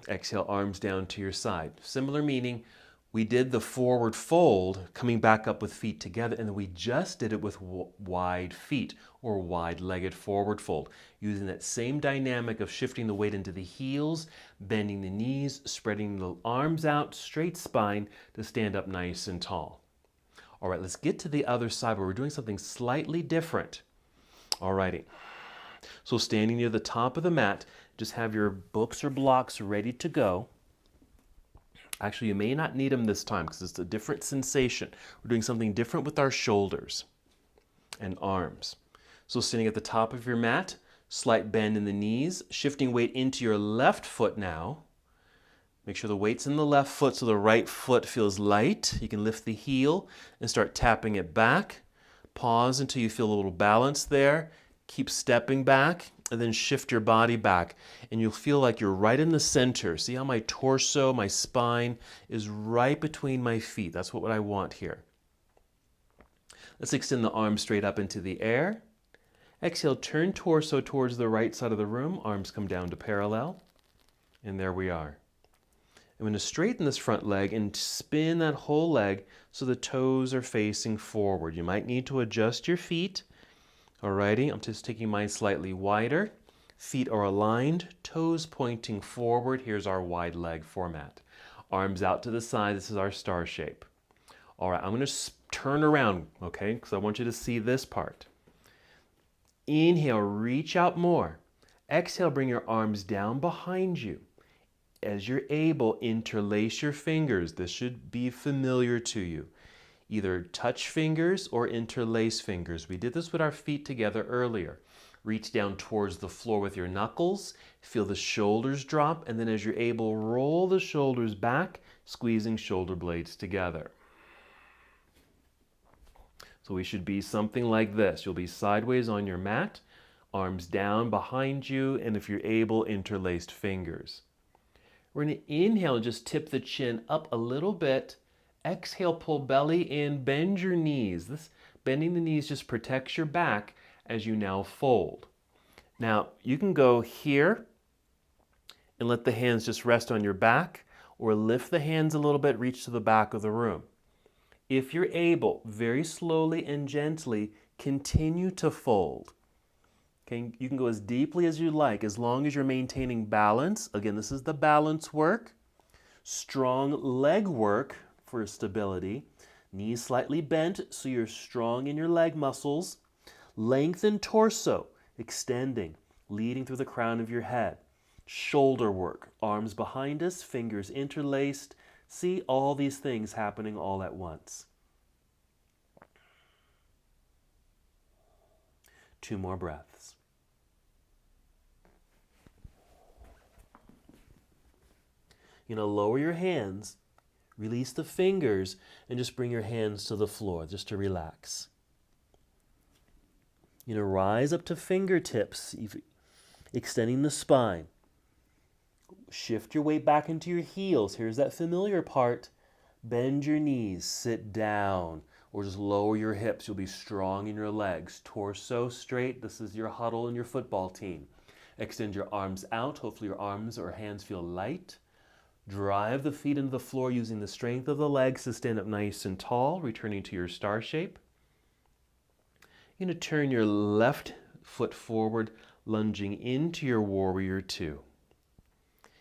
Exhale, arms down to your side. Similar meaning, we did the forward fold, coming back up with feet together, and then we just did it with wide feet or wide-legged forward fold, using that same dynamic of shifting the weight into the heels, bending the knees, spreading the arms out, straight spine to stand up nice and tall. All right, let's get to the other side where we're doing something slightly different. All righty. So standing near the top of the mat, just have your books or blocks ready to go. Actually, you may not need them this time because it's a different sensation. We're doing something different with our shoulders and arms. So sitting at the top of your mat, slight bend in the knees, shifting weight into your left foot now. Make sure the weight's in the left foot so the right foot feels light. You can lift the heel and start tapping it back. Pause until you feel a little balance there. Keep stepping back and then shift your body back. And you'll feel like you're right in the center. See how my torso, my spine is right between my feet. That's what I want here. Let's extend the arms straight up into the air. Exhale, turn torso towards the right side of the room. Arms come down to parallel. And there we are. I'm going to straighten this front leg and spin that whole leg so the toes are facing forward. You might need to adjust your feet. Alrighty, I'm just taking mine slightly wider. Feet are aligned, toes pointing forward. Here's our wide leg format. Arms out to the side. This is our star shape. All right, I'm going to turn around, okay, because I want you to see this part. Inhale, reach out more. Exhale, bring your arms down behind you. As you're able, interlace your fingers. This should be familiar to you. Either touch fingers or interlace fingers. We did this with our feet together earlier. Reach down towards the floor with your knuckles. Feel the shoulders drop, and then as you're able, roll the shoulders back, squeezing shoulder blades together. So we should be something like this. You'll be sideways on your mat, arms down behind you, and if you're able, interlaced fingers. We're going to inhale and just tip the chin up a little bit. Exhale, pull belly in, bend your knees. This bending the knees just protects your back as you now fold. Now, you can go here and let the hands just rest on your back, or lift the hands a little bit, reach to the back of the room. If you're able, very slowly and gently, continue to fold. Okay, you can go as deeply as you like, as long as you're maintaining balance. Again, this is the balance work. Strong leg work for stability. Knees slightly bent so you're strong in your leg muscles. Lengthen torso, extending, leading through the crown of your head. Shoulder work, arms behind us, fingers interlaced. See all these things happening all at once. 2 more breaths. You're going to lower your hands, release the fingers, and just bring your hands to the floor just to relax. You're going to rise up to fingertips, extending the spine. Shift your weight back into your heels. Here's that familiar part. Bend your knees, sit down, or just lower your hips. You'll be strong in your legs. Torso straight. This is your huddle in your football team. Extend your arms out. Hopefully your arms or hands feel light. Drive the feet into the floor using the strength of the legs to stand up nice and tall, returning to your star shape. You're going to turn your left foot forward, lunging into your warrior 2.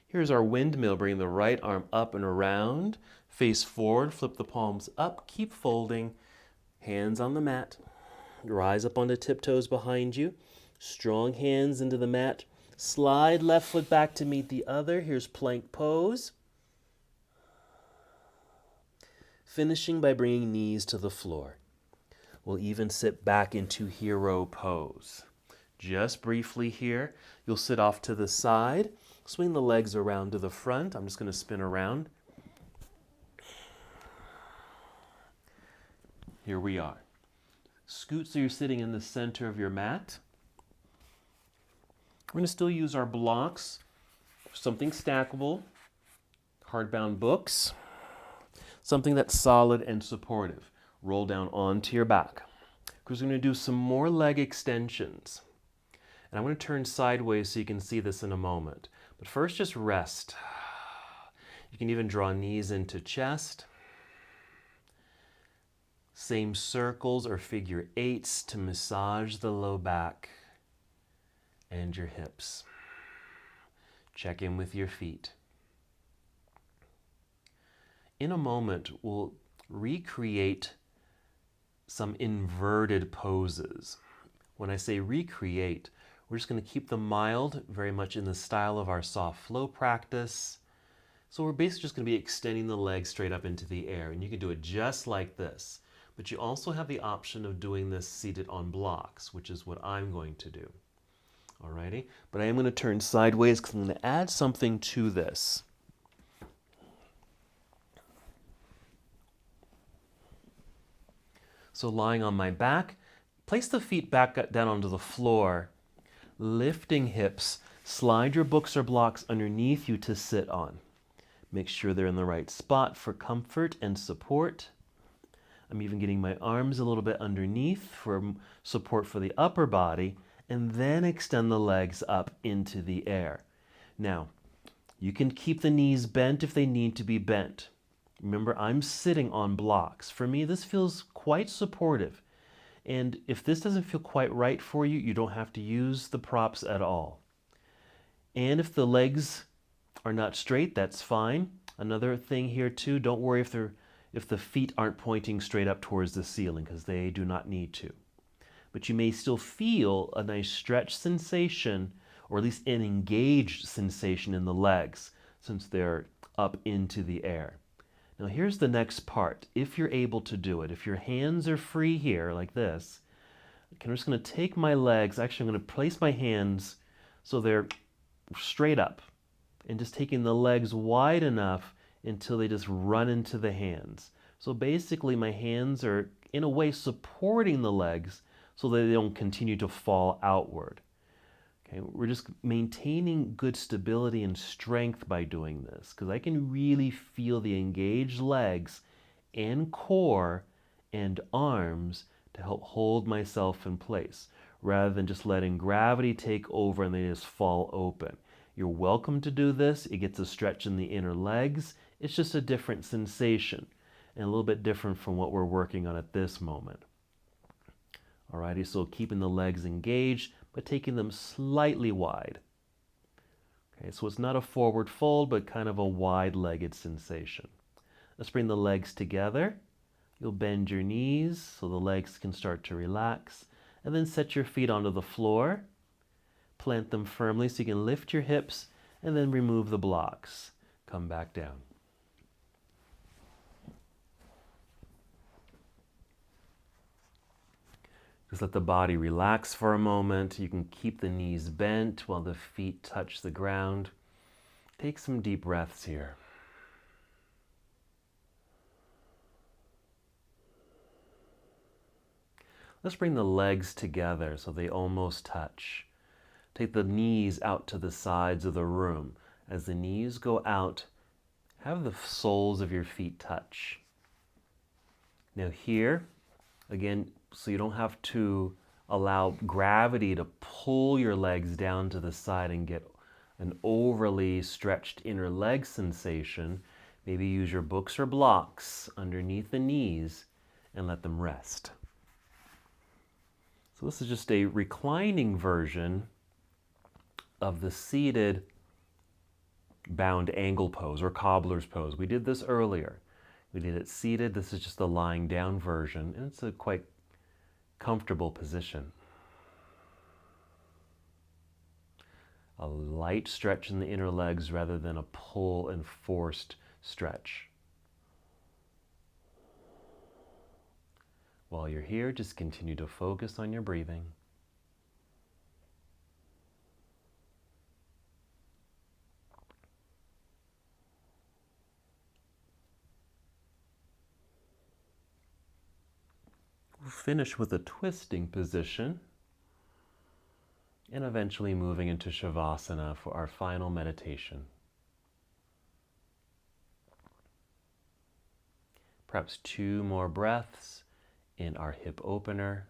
Here's our windmill. Bring the right arm up and around. Face forward, flip the palms up, keep folding. Hands on the mat. Rise up onto tiptoes behind you. Strong hands into the mat. Slide left foot back to meet the other. Here's plank pose. Finishing by bringing knees to the floor. We'll even sit back into hero pose. Just briefly here, you'll sit off to the side. Swing the legs around to the front. I'm just going to spin around. Here we are. Scoot so you're sitting in the center of your mat. We're going to still use our blocks. Something stackable. Hardbound books. Something that's solid and supportive. Roll down onto your back. Because we're going to do some more leg extensions. And I'm going to turn sideways so you can see this in a moment. But first, just rest. You can even draw knees into chest. Same circles or figure 8s to massage the low back and your hips. Check in with your feet. In a moment, we'll recreate some inverted poses. When I say recreate, we're just going to keep them mild, very much in the style of our soft flow practice. So we're basically just going to be extending the legs straight up into the air. And you can do it just like this. But you also have the option of doing this seated on blocks, which is what I'm going to do. Alrighty? But I am going to turn sideways because I'm going to add something to this. So lying on my back, place the feet back down onto the floor. Lifting hips, slide your books or blocks underneath you to sit on. Make sure they're in the right spot for comfort and support. I'm even getting my arms a little bit underneath for support for the upper body, and then extend the legs up into the air. Now, you can keep the knees bent if they need to be bent. Remember, I'm sitting on blocks. For me, this feels quite supportive. And if this doesn't feel quite right for you, you don't have to use the props at all. And if the legs are not straight, that's fine. Another thing here too, don't worry if the feet aren't pointing straight up towards the ceiling, because they do not need to. But you may still feel a nice stretch sensation, or at least an engaged sensation in the legs, since they're up into the air. Now here's the next part. If you're able to do it, if your hands are free here like this, I'm just going to take my legs, actually I'm going to place my hands so they're straight up, and just taking the legs wide enough until they just run into the hands. So basically my hands are in a way supporting the legs so that they don't continue to fall outward. Okay, we're just maintaining good stability and strength by doing this, because I can really feel the engaged legs and core and arms to help hold myself in place, rather than just letting gravity take over and they just fall open. You're welcome to do this. It gets a stretch in the inner legs. It's just a different sensation and a little bit different from what we're working on at this moment. Alrighty, so keeping the legs engaged, but taking them slightly wide. Okay, so it's not a forward fold, but kind of a wide-legged sensation. Let's bring the legs together. You'll bend your knees so the legs can start to relax, and then set your feet onto the floor. Plant them firmly so you can lift your hips, and then remove the blocks. Come back down. Just let the body relax for a moment. You can keep the knees bent while the feet touch the ground. Take some deep breaths here. Let's bring the legs together so they almost touch. Take the knees out to the sides of the room. As the knees go out, have the soles of your feet touch. Now here, again, so you don't have to allow gravity to pull your legs down to the side and get an overly stretched inner leg sensation, maybe use your books or blocks underneath the knees and let them rest. So this is just a reclining version of the seated bound angle pose or cobbler's pose. We did this earlier. We did it seated. This is just the lying down version, and it's a quite comfortable position. A light stretch in the inner legs rather than a pull and forced stretch. While you're here, just continue to focus on your breathing. We'll finish with a twisting position and eventually moving into Shavasana for our final meditation. Perhaps 2 more breaths in our hip opener.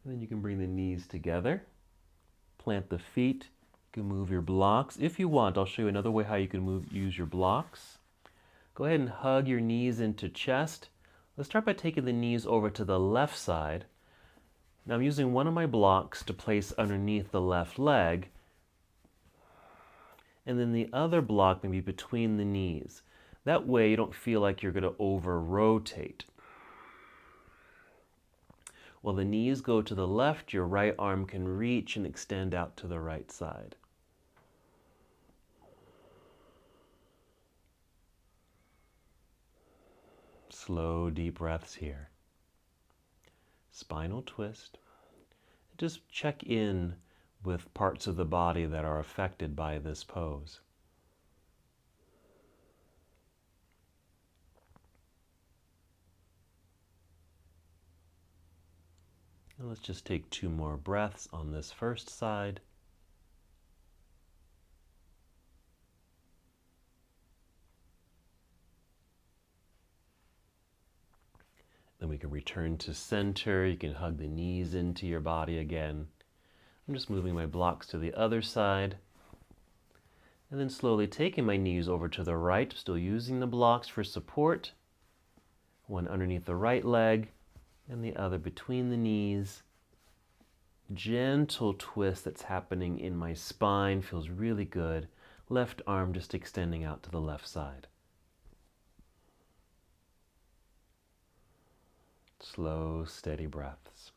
And then you can bring the knees together, plant the feet. You can move your blocks. If you want, I'll show you another way how you can use your blocks. Go ahead and hug your knees into chest. Let's start by taking the knees over to the left side. Now I'm using one of my blocks to place underneath the left leg, and then the other block maybe between the knees. That way you don't feel like you're going to over-rotate. While the knees go to the left, your right arm can reach and extend out to the right side. Slow, deep breaths here. Spinal twist. Just check in with parts of the body that are affected by this pose. And let's just take 2 more breaths on this first side. Then we can return to center. You can hug the knees into your body again. I'm just moving my blocks to the other side. And then slowly taking my knees over to the right, still using the blocks for support. One underneath the right leg and the other between the knees. Gentle twist that's happening in my spine, feels really good. Left arm just extending out to the left side. Slow, steady breaths.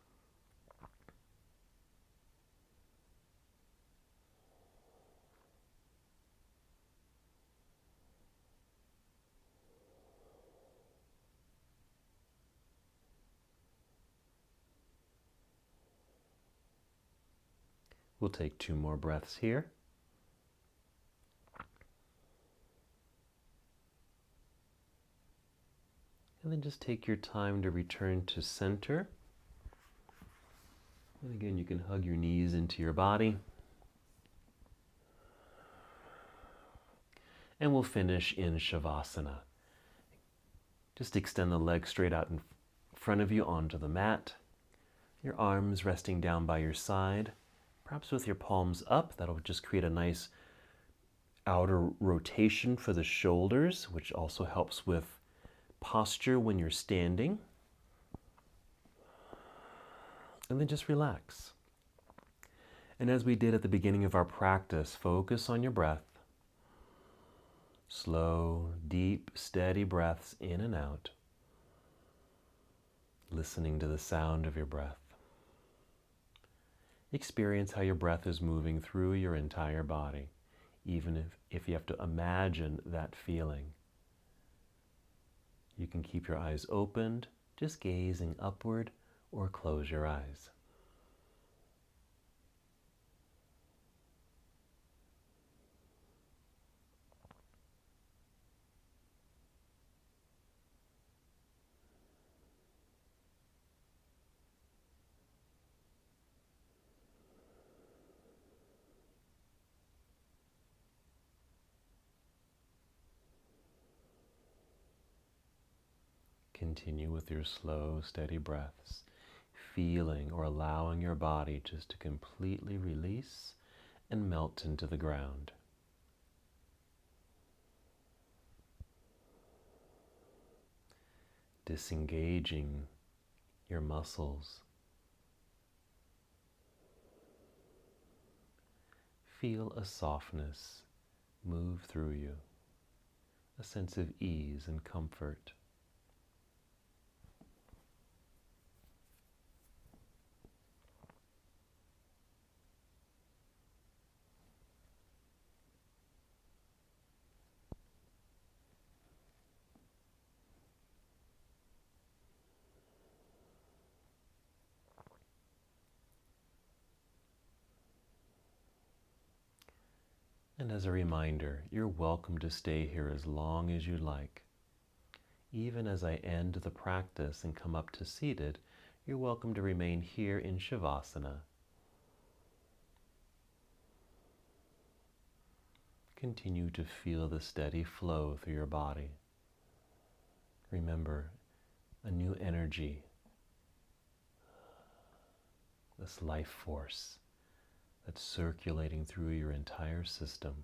We'll take 2 more breaths here. And then just take your time to return to center. And again, you can hug your knees into your body. And we'll finish in Shavasana. Just extend the legs straight out in front of you onto the mat. Your arms resting down by your side, perhaps with your palms up. That'll just create a nice outer rotation for the shoulders, which also helps with posture when you're standing. And then just relax. And as we did at the beginning of our practice, focus on your breath. Slow, deep, steady breaths in and out. Listening to the sound of your breath. Experience how your breath is moving through your entire body, even if you have to imagine that feeling. You can keep your eyes opened, just gazing upward, or close your eyes. Continue with your slow, steady breaths, feeling or allowing your body just to completely release and melt into the ground. Disengaging your muscles. Feel a softness move through you, a sense of ease and comfort. And as a reminder, you're welcome to stay here as long as you like. Even as I end the practice and come up to seated, you're welcome to remain here in Shavasana. Continue to feel the steady flow through your body. Remember, a new energy, this life force that's circulating through your entire system.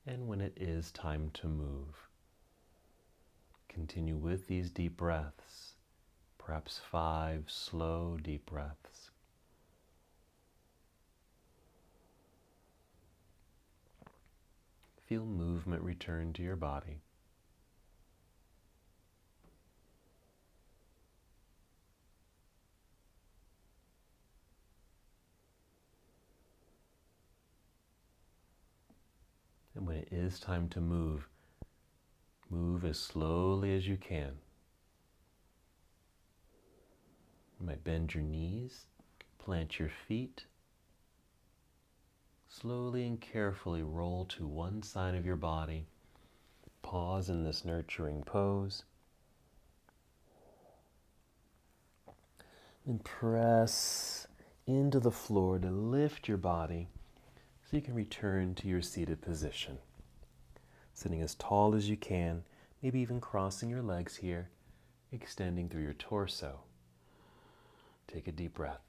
And when it is time to move, continue with these deep breaths, perhaps 5 slow, deep breaths. Feel movement return to your body. And when it is time to move, move as slowly as you can. You might bend your knees, plant your feet. Slowly and carefully roll to one side of your body. Pause in this nurturing pose. And press into the floor to lift your body so you can return to your seated position. Sitting as tall as you can, maybe even crossing your legs here, extending through your torso. Take a deep breath.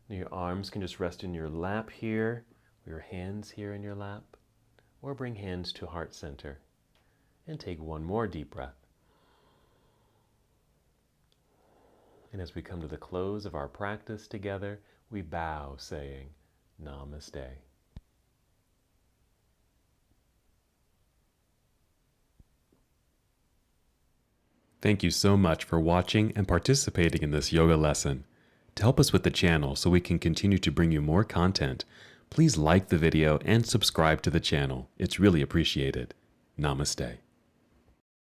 Now your arms can just rest in your lap here, Your hands here in your lap, or bring hands to heart center. And take one more deep breath. And as we come to the close of our practice together, we bow saying, Namaste. Thank you so much for watching and participating in this yoga lesson. To help us with the channel so we can continue to bring you more content, please like the video and subscribe to the channel. It's really appreciated. Namaste.